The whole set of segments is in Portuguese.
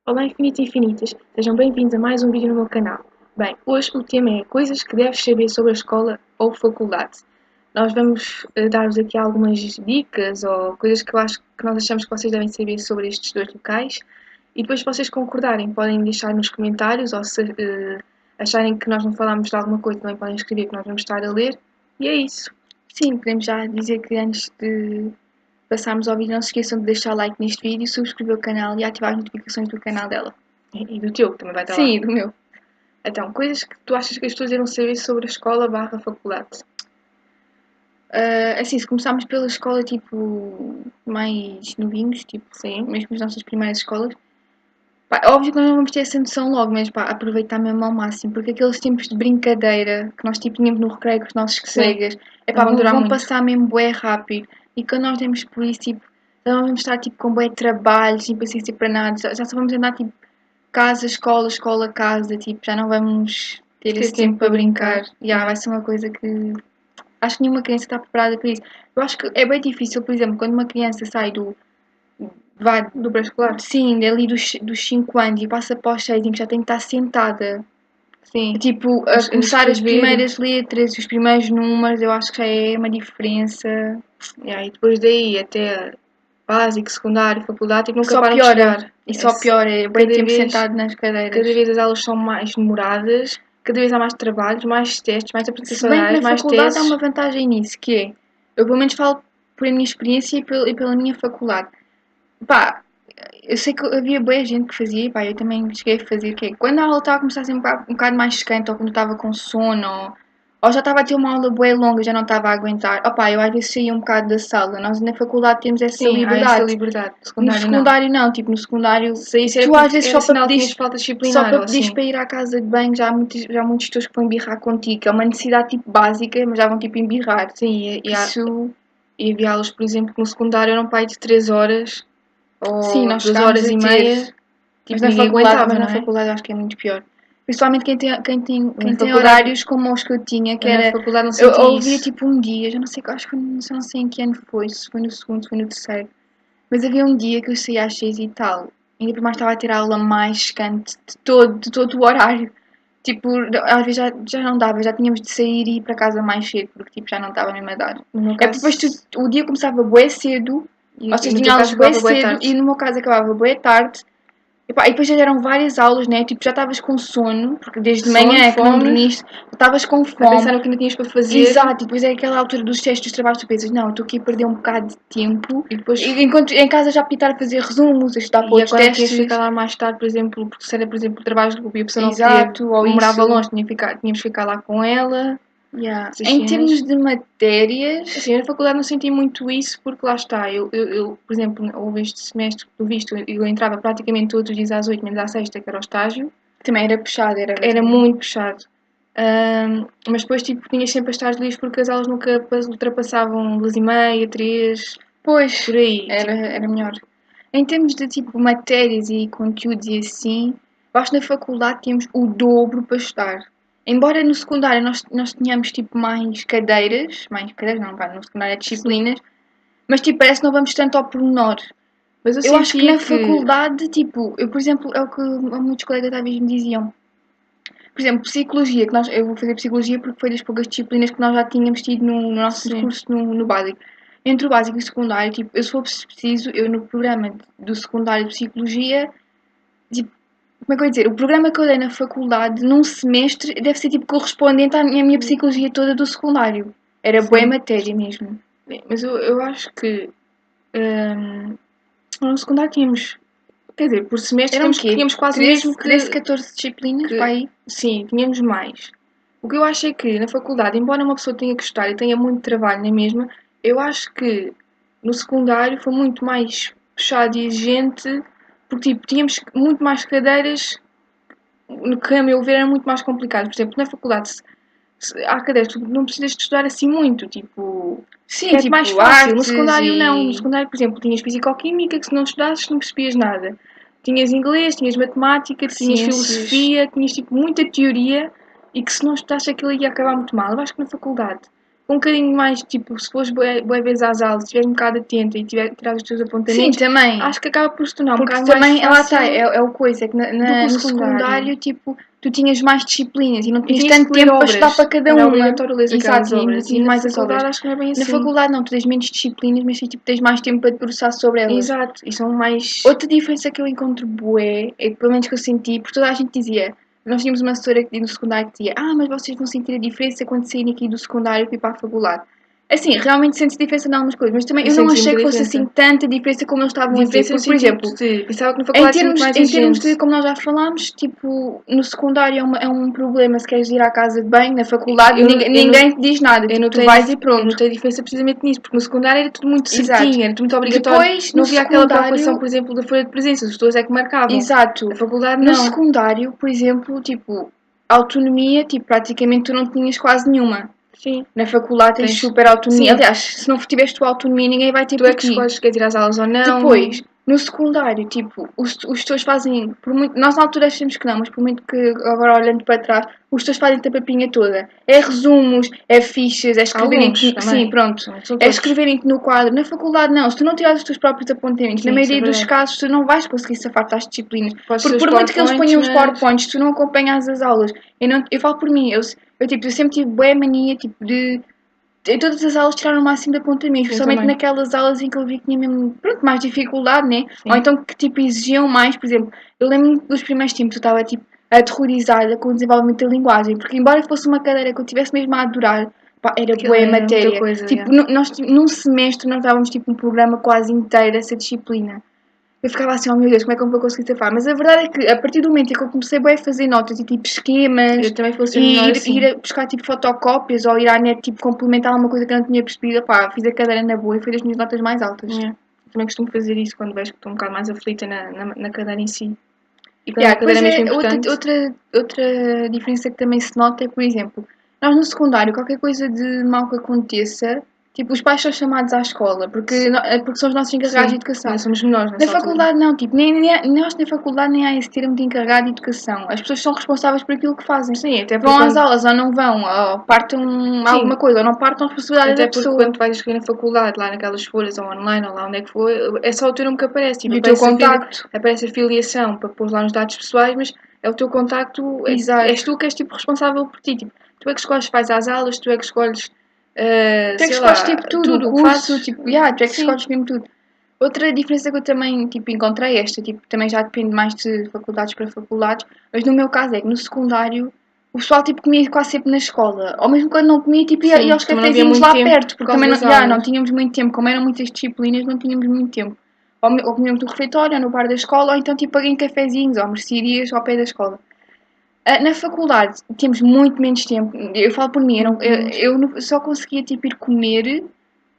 Olá infinitos e infinitas, sejam bem-vindos a mais um vídeo no meu canal. Bem, hoje o tema é coisas que deves saber sobre a escola ou faculdade. Nós vamos dar-vos aqui algumas dicas ou coisas que nós achamos que vocês devem saber sobre estes dois locais e depois se vocês concordarem podem deixar nos comentários ou se acharem que nós não falámos de alguma coisa também podem escrever que nós vamos estar a ler e é isso. Sim, podemos já dizer que antes de passarmos ao vídeo, não se esqueçam de deixar like neste vídeo, subscrever o canal e ativar as notificações do canal dela. E do teu, que também vai estar lá. Sim, do meu. Então, coisas que tu achas que as pessoas devem saber sobre a escola barra faculdade? Assim, se começarmos pela escola, tipo, mais novinhos, tipo, Sim. mesmo as nossas primeiras escolas, pá, óbvio que nós não vamos ter essa noção logo, mas pá, aproveitar mesmo ao máximo, porque aqueles tempos de brincadeira que nós tipo, tínhamos no recreio com os nossos colegas, Não vão durar vão muito. passar mesmo bué rápido. E quando nós demos por isso, tipo, já não vamos estar tipo, com bué trabalho, sem paciência para nada, já só vamos andar tipo casa, escola, escola, casa, tipo, já não vamos ter esse tempo para brincar. Já, vai ser uma coisa que acho que nenhuma criança está preparada para isso. Eu acho que é bem difícil, por exemplo, quando uma criança sai do pré-escolar? sim, dali dos 5 anos e passa para os 6 em que já tem que estar sentada. Sim. Tipo, a começar as primeiras letras, os primeiros números, eu acho que já é uma diferença. E depois daí até básico, secundário, faculdade, tipo, nunca Só param piora. de estudar. E só piora, é bem cada tempo vez- sentado nas cadeiras. Cada vez as aulas são mais demoradas, cada vez há mais trabalhos, mais testes, mais Se apresentações bem que orais, na mais faculdade há teses. uma vantagem nisso, que é, eu pelo menos falo por a minha experiência e pela minha faculdade. Pá, eu sei que havia boa gente que fazia, pá, eu também cheguei a fazer, que é, quando a aula estava a começar a ser um bocado mais secante, ou quando eu estava com sono, ou já estava a ter uma aula boa longa, já não estava a aguentar, opá, eu às vezes saía um bocado da sala. Nós na faculdade temos essa Sim, há liberdade. essa liberdade. No secundário não, tipo, no secundário Isso era tu às porque vezes era sinal que tinhas falta disciplinar só para ou pedires assim. para ir à casa de banho, já há muitos teus que vão embirrar contigo, que é uma necessidade tipo básica, mas já vão tipo embirrar. Sim, Isso, e havia aulas, por exemplo, que no secundário eram pai de 3 horas sim, ou nós 2 chegámos horas a e ter, meia. mas Tipo, ninguém aguentava, mas na não é? faculdade eu acho que é muito pior. Principalmente quem tem faculdade- horários como os que eu tinha, que Eu na era. faculdade não Eu senti ouvia isso. tipo um dia, já não sei, acho que não sei em que ano foi, se foi no segundo, se foi no terceiro. Mas havia um dia que eu saía às 6 e tal. Ainda por mais estava a ter a aula mais secante de todo o horário. Tipo, às vezes já não dava, já tínhamos de sair e ir para casa mais cedo, porque tipo, já não estava mesmo a dar. No meu É porque caso, depois o dia começava bué cedo, e ou seja, no tinha teu aulas caso bué acabava bué cedo tarde. e no meu caso acabava bué tarde. E depois já eram várias aulas, né? Tipo, já estavas com sono, porque desde de Sono, manhã é que não fome, dormiste, estavas com a fome. pensar no que ainda tinhas para fazer. Exato, e depois é aquela altura dos testes, dos trabalhos, tu pensas, não, estou aqui a perder um bocado de tempo. E depois Enquanto em casa já podia estar a fazer resumos, a estudar para e outros agora tinhas de testes. ficar lá mais tarde, por exemplo, porque se era, por exemplo, trabalhos de grupo e a pessoa não podia, Exato, ou morava isso. longe, tínhamos que ficar lá com ela. Yeah. Essas Em cenas. termos de matérias, Assim, eu na faculdade não senti muito isso, porque lá está, por exemplo, houve este semestre, pelo visto, eu entrava praticamente todos os dias às 8, menos à sexta, que era o estágio, também era puxado, era muito puxado. Mas depois, tipo, tinhas sempre a estar livres porque as aulas nunca ultrapassavam 2h30, 3, Pois, por aí. era melhor. Em termos de tipo matérias e conteúdos e assim, eu acho que na faculdade temos o dobro para estudar. Embora no secundário nós tenhamos tipo mais cadeiras não, pá, no secundário é disciplinas, mas tipo parece que não vamos tanto ao pormenor. Mas eu Eu acho que sentia na que, faculdade, tipo, eu por exemplo, é o que muitos colegas às vezes me diziam. Por exemplo, psicologia, eu vou fazer psicologia porque foi das poucas disciplinas que nós já tínhamos tido no nosso sim, curso no básico. Entre o básico e o secundário, tipo, eu se for preciso, eu no programa do secundário de psicologia, tipo, como é que eu ia dizer? O programa que eu dei na faculdade, num semestre, deve ser tipo correspondente à minha psicologia toda do secundário. Era boa sim. matéria mesmo. Mas eu acho que no secundário tínhamos, quer dizer, por semestre Eram o quê? tínhamos quase o 13, mesmo 13 14 disciplinas, para aí? sim, tínhamos mais. O que eu acho é que na faculdade, embora uma pessoa tenha que estudar e tenha muito trabalho na mesma, eu acho que no secundário foi muito mais puxado e exigente, porque tipo, tínhamos muito mais cadeiras, no que a meu ver era muito mais complicado. Por exemplo, na faculdade há cadeiras que tu não precisas de estudar assim muito, tipo, Sim, é mais tipo fácil. No artes secundário não, no e. secundário, por exemplo, tinhas fisicoquímica que se não estudasses não percebias nada. Tinhas inglês, tinhas matemática, tinhas Ciências. filosofia, tinhas tipo muita teoria e que se não estudasses aquilo ia acabar muito mal. Eu acho que na faculdade com um bocadinho mais, tipo, se fores boa vez às aulas, estiveres um bocado atenta e tirar os teus Sim, apontamentos, também. acho que acaba por se tornar um Porque bocado mais também, lá está, fácil é o coisa, é que do que o no secundário. secundário, tipo, tu tinhas mais disciplinas e não E tinhas tinhas tanto que ler tempo para obras, estudar para cada era uma. obrigatório ler aquelas Exato, e ainda obras. E tinhas na mais as faculdade obras. acho que não é bem Na assim. faculdade não, tu tens menos disciplinas, mas tipo, tens mais tempo para debruçar sobre elas. Exato, e são mais. Outra diferença que eu encontro bué, é que pelo menos que eu senti, porque toda a gente dizia, nós tínhamos uma assessora no secundário que dizia, mas vocês vão sentir a diferença quando saírem aqui do secundário para ir para a faculdade. Assim, realmente sente-se diferença em algumas coisas, mas também eu não Senti achei que muita fosse assim diferença. tanta diferença como eles estavam a dizer. Diferença no Porque, por sentido exemplo, de. Pensava que na faculdade tinha muito mais em termos de, exigente. como nós já falámos, tipo, no secundário é um problema se queres ir à casa de banho, na faculdade ninguém te diz nada, tipo, tu vais e Eu pronto. notei a diferença precisamente nisso, porque no secundário era tudo muito Exato. certinho, era tudo muito obrigatório. Depois, Não no havia aquela preocupação, secundário, por exemplo, da folha de presença, as pessoas é que marcavam. exato. Na faculdade No não. secundário, por exemplo, tipo, autonomia, tipo, praticamente tu não tinhas quase nenhuma. Sim. Na faculdade tens Tens- super autonomia. sim. Aliás, se não tiveres tua autonomia, ninguém vai ter Tu por é que ti. escolhes se queres ir às aulas ou não. Depois, no secundário, tipo, os tutores fazem, por muito, nós na altura achamos que não, mas por muito que agora olhando para trás, os tutores fazem a papinha toda. É resumos, é fichas, é escreverem-te, Alguns também. sim, pronto, Não são é todos. escreverem-te no quadro. Na faculdade não, se tu não tirares os teus próprios apontamentos, Sim, na isso é maioria dos verdade. casos tu não vais conseguir safar-te às disciplinas. Podes Porque ter os por muito que eles PowerPoints, ponham os mas- PowerPoints, tu não acompanhas as aulas. Eu falo por mim, eu sempre tive boa mania, tipo, de em todas as aulas tirar o máximo de apontamentos, principalmente também. naquelas aulas em que eu vi que tinha mesmo, pronto, mais dificuldade, né? Sim. Ou então que tipo exigiam mais, por exemplo, eu lembro dos primeiros tempos eu estava tipo aterrorizada com o desenvolvimento da linguagem, porque embora fosse uma cadeira que eu tivesse mesmo a adorar, pá, era Aquilo boa é muita matéria. coisa, Tipo, yeah. nós num semestre nós dávamos tipo um programa quase inteiro essa disciplina. Eu ficava assim, oh meu Deus, como é que eu vou conseguir safar? Mas a verdade é que a partir do momento em que eu comecei bem a fazer notas e tipo esquemas Eu também funciono e melhor assim. ir a buscar tipo fotocópias ou ir à net tipo complementar alguma coisa que eu não tinha percebido, pá, fiz a cadeira na boa e foi das minhas notas mais altas. Yeah. Também costumo fazer isso quando vejo que estou um bocado mais aflita na cadeira em si. E quando Yeah, a cadeira é depois mesmo é importante. outra diferença que também se nota é, por exemplo, nós no secundário, qualquer coisa de mal que aconteça, tipo, os pais são chamados à escola, porque são os nossos encarregados Sim, de educação. ainda somos menores Na nessa altura. faculdade não, tipo, nós na faculdade nem há esse termo de encarregado de educação. As pessoas são responsáveis por aquilo que fazem. Sim, até porque Vão às quando, aulas ou não vão, ou partam alguma coisa, ou não partam a responsabilidade até da porque pessoa. quando tu vais escrever na faculdade, lá naquelas folhas ou online ou lá onde é que for, é só o teu nome que aparece. Tipo, E o teu aparece contacto. aparece a filiação para pôr lá nos dados pessoais, mas é o teu contacto, Exato. és tu que és tipo responsável por ti. Tipo, tu é que escolhes, vais às aulas, tu é que escolhes, Tu é que sei escolhes lá, tipo tudo, o tudo o que curso, fazes. tipo, yeah, tu é que Sim. escolhes mesmo tudo. Outra diferença que eu também tipo, encontrei é esta, tipo, também já depende mais de faculdades para faculdades, mas no meu caso é que no secundário o pessoal tipo, comia quase sempre na escola, ou mesmo quando não comia, tipo, ia Sim, aos também não havia cafezinhos muito lá tempo perto, por porque causa também das não aulas. tínhamos muito tempo, como eram muitas disciplinas, não tínhamos muito tempo. Ou comíamos no refeitório, ou no bar da escola, ou então tipo paguei em cafezinhos, ou mercearias ao pé da escola. Na faculdade temos muito menos tempo. Eu falo por mim, eu só conseguia tipo, ir comer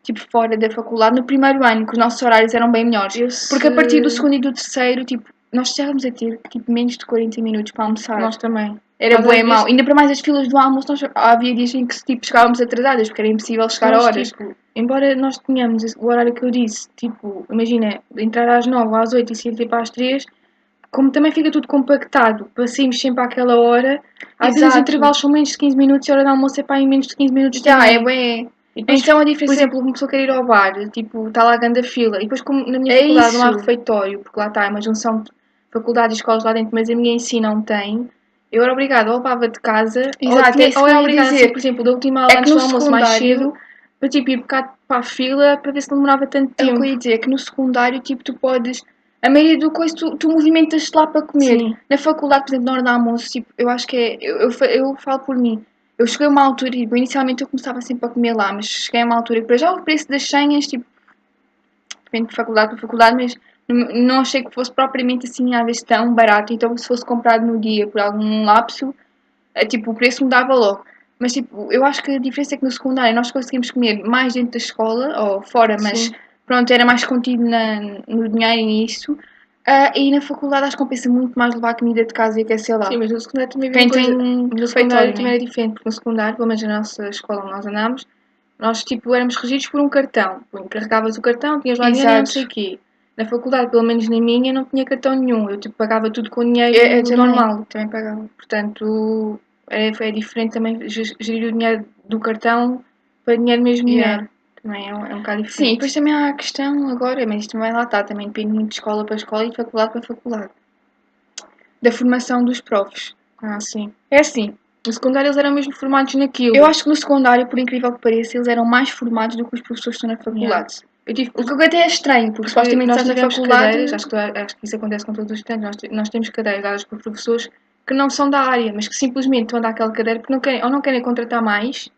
tipo, fora da faculdade no primeiro ano, que os nossos horários eram bem melhores. Porque a partir do segundo e do terceiro, tipo, nós chegávamos a ter tipo, menos de 40 minutos para almoçar. Nós também. Era Nós, bué às mau. vezes, Ainda para mais as filas do almoço, havia dias em que tipo, chegávamos atrasadas, porque era impossível chegar a nós, horas. tipo, embora nós tenhamos o horário que eu disse, tipo, imagina, entrar às 9 ou às 8 e sair tipo às 3, como também fica tudo compactado, para sairmos sempre àquela hora, às vezes os Exato. intervalos são menos de 15 minutos e a hora de almoço é para em menos de 15 minutos Já, também. é bem. E depois, Então a por diferença exemplo, uma pessoa quer ir ao bar, tipo, está lá a grande fila, e depois como na minha é faculdade não há isso. refeitório, porque lá está, é uma junção de faculdade e escolas lá dentro, mas a minha em si não tem, eu era obrigada, ou levava de casa, Exato, é isso ou que eu era ia obrigada a dizer. sair, por exemplo, da última aula É que antes no do almoço mais secundário, cedo, para tipo, ir um bocado para a fila, para ver se não demorava tanto é o que tempo. eu ia dizer, é que no secundário, tipo, tu podes. A maioria do coisa, tu movimentas-te lá para comer. Sim. Na faculdade, por exemplo, na hora do almoço, tipo, eu acho que é. Eu falo por mim. Eu cheguei a uma altura, tipo, inicialmente eu começava sempre a comer lá, mas cheguei a uma altura que, para já, o preço das senhas, tipo, depende de faculdade para faculdade, mas não achei que fosse propriamente assim, às vezes, tão barato. Então, se fosse comprado no dia por algum lapso, tipo, o preço mudava logo. Mas, tipo, eu acho que a diferença é que no secundário nós conseguimos comer mais dentro da escola, ou fora, mas Sim. pronto, era mais contido no dinheiro e nisso. E na faculdade acho que compensa muito mais levar a comida de casa e aquecer lá. Sim, mas no secundário também havia Quem uma coisa. tem No secundário refeitório, também né? era diferente, porque no secundário, pelo menos na nossa escola onde nós andámos, nós tipo éramos regidos por um cartão. Carregavas o cartão, tinhas lá dinheiro e não sei o Exato. quê. Na faculdade, pelo menos na minha, não tinha cartão nenhum. Eu tipo, pagava tudo com dinheiro Eu normal. também pagava. Portanto, é diferente também gerir o dinheiro do cartão para dinheiro mesmo Yeah. dinheiro. Também é um bocado Sim, e diferente. depois também há a questão agora, mas isto também lá está, também depende muito de escola para escola e de faculdade para faculdade. Da formação dos profs. Sim. É assim, No secundário eles eram mesmo formados naquilo. eu acho que no secundário, por incrível que pareça, eles eram mais formados do que os professores que estão na faculdade. Eu tive, O que até é estranho, porque supostamente nós estás na tivemos faculdade. cadeiras, acho que isso acontece com todos os estudantes, nós temos cadeiras dadas por professores que não são da área, mas que simplesmente estão a dar aquela cadeira porque não querem, ou não querem contratar mais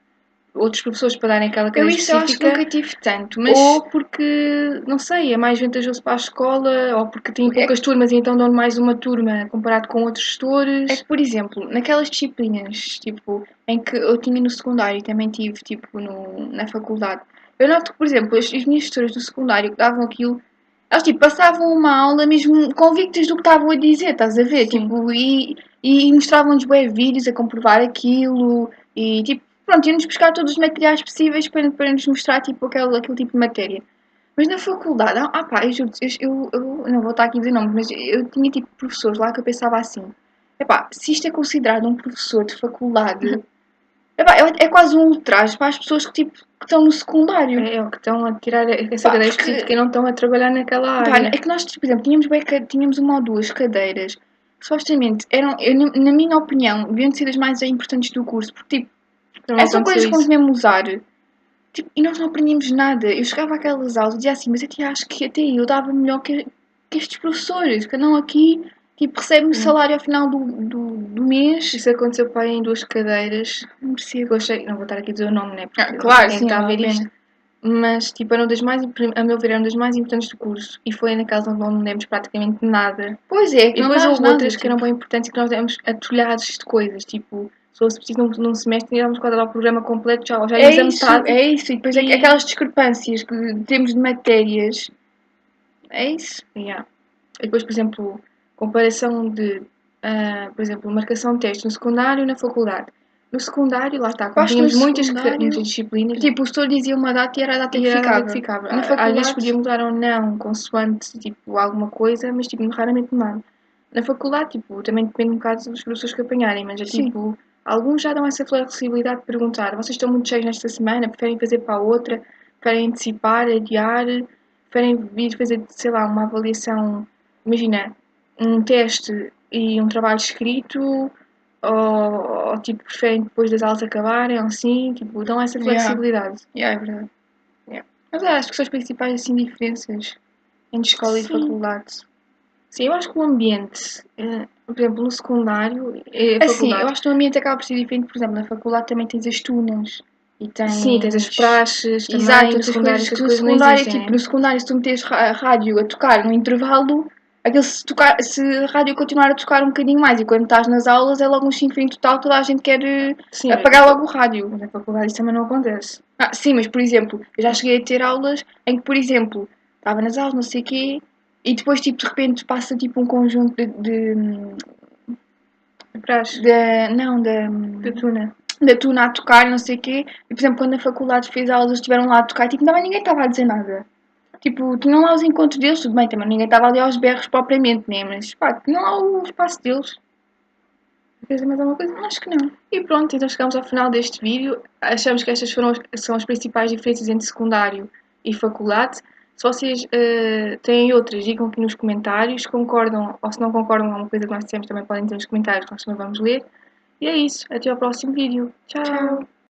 outros professores para darem aquela cadeira Eu acho que específica, nunca tive tanto, mas. ou porque, não sei, é mais vantajoso para a escola, ou porque têm poucas turmas e então dão mais uma turma comparado com outros É gestores. que, por exemplo, naquelas disciplinas, tipo, em que eu tinha no secundário e também tive, tipo, na faculdade, eu noto que, por exemplo, as minhas gestoras do secundário que davam aquilo, elas, tipo, passavam uma aula mesmo convictas do que estavam a dizer, estás a ver? Sim. Tipo, e mostravam-nos bué vídeos a comprovar aquilo e, tipo, pronto, iam-nos buscar todos os materiais possíveis para nos mostrar, tipo, aquele tipo de matéria. Mas na faculdade, pá, eu juro, eu não vou estar aqui a dizer nomes, mas eu tinha tipo professores lá que eu pensava assim: epá, se isto é considerado um professor de faculdade, epá, é quase um ultraje para as pessoas que, tipo, que estão no secundário. É o que estão a tirar essa Pá, cadeira porque, específica e não estão a trabalhar naquela pá, área. é que nós, por exemplo, tínhamos uma ou duas cadeiras que supostamente eram, na minha opinião, deviam ser as mais importantes do curso, porque, tipo, Também são aconteceu coisas que vamos isso. mesmo usar. Tipo, e nós não aprendíamos nada. Eu chegava àquelas aulas e dizia assim, mas eu te acho que até eu dava melhor que estes professores, que andam aqui, tipo, recebem o salário ao final do mês. Isso aconteceu para aí em duas cadeiras. Merecia, eu achei, não vou estar aqui a dizer o nome, né? Porque não sei Claro, quem é que sim, está não a vale ver a isto. pena. Mas, tipo, eram das mais, a meu ver, eram das mais importantes do curso. E foi naquelas onde não demos praticamente nada. Pois é, que E não depois dás houve nada, outras que eram tipo. bem importantes e que nós demos atolhados de coisas. Tipo, se fosse preciso num semestre, íamos quase dar o programa completo, já íamos a metade. É isso. E depois E- aquelas discrepâncias que temos de matérias. É isso. Yeah. E depois, por exemplo, comparação de, por exemplo, marcação de testes no secundário e na faculdade. No secundário, lá está, Eu como acho que no tínhamos muitas secundário, disciplinas, tipo, o professor dizia uma data e era a data e que era a data que ficava. ficava. Na Às vezes faculdade, podia mudar ou não, consoante, tipo, alguma coisa, mas, tipo, raramente nada. Na faculdade, tipo, também depende um bocado dos professores que apanharem, mas é sim. tipo, alguns já dão essa flexibilidade de perguntar, vocês estão muito cheios nesta semana, preferem fazer para a outra, preferem antecipar, adiar, preferem vir fazer, sei lá, uma avaliação, imagina, um teste e um trabalho escrito, ou tipo, preferem depois das aulas acabarem, ou assim, tipo, dão essa Yeah. flexibilidade. Yeah, é verdade. Yeah. Mas acho que são as principais assim, diferenças entre escola e Sim. faculdade. Sim, eu acho que o ambiente, por exemplo, no secundário, Assim, eu faculdade, acho que o ambiente acaba por ser diferente, por exemplo, na faculdade também tens as tunas e sim, tens as tens. praxes também, Exato, no outras secundário coisas essas que no coisas não secundário, existem, tipo, né? no secundário se tu meteres a rádio a tocar no intervalo, aquele se a rádio continuar a tocar um bocadinho mais e quando estás nas aulas é logo um chinfrim total, toda a gente quer Sim, apagar logo o rádio. mas na faculdade isso também não acontece. Sim, mas por exemplo, eu já cheguei a ter aulas em que, por exemplo, estava nas aulas, não sei o quê, e depois, tipo, de repente passa tipo um conjunto Praxe, não, de tuna. da tuna a tocar, não sei o quê. E, por exemplo, quando a faculdade fez aulas, eles estiveram lá a tocar, tipo, também ninguém estava a dizer nada. Tipo, tinham lá os encontros deles, tudo bem, também ninguém estava ali aos berros propriamente, né? Mas, pá, tinham lá o espaço deles. Queres dizer mais alguma coisa? Acho que não. E pronto, então chegamos ao final deste vídeo. Achamos que estas são as principais diferenças entre secundário e faculdade. Se vocês têm outras, digam aqui nos comentários. Concordam ou se não concordam com alguma coisa que nós dissemos, também podem dizer nos comentários, que nós também vamos ler. E é isso. Até ao próximo vídeo. Tchau! Tchau.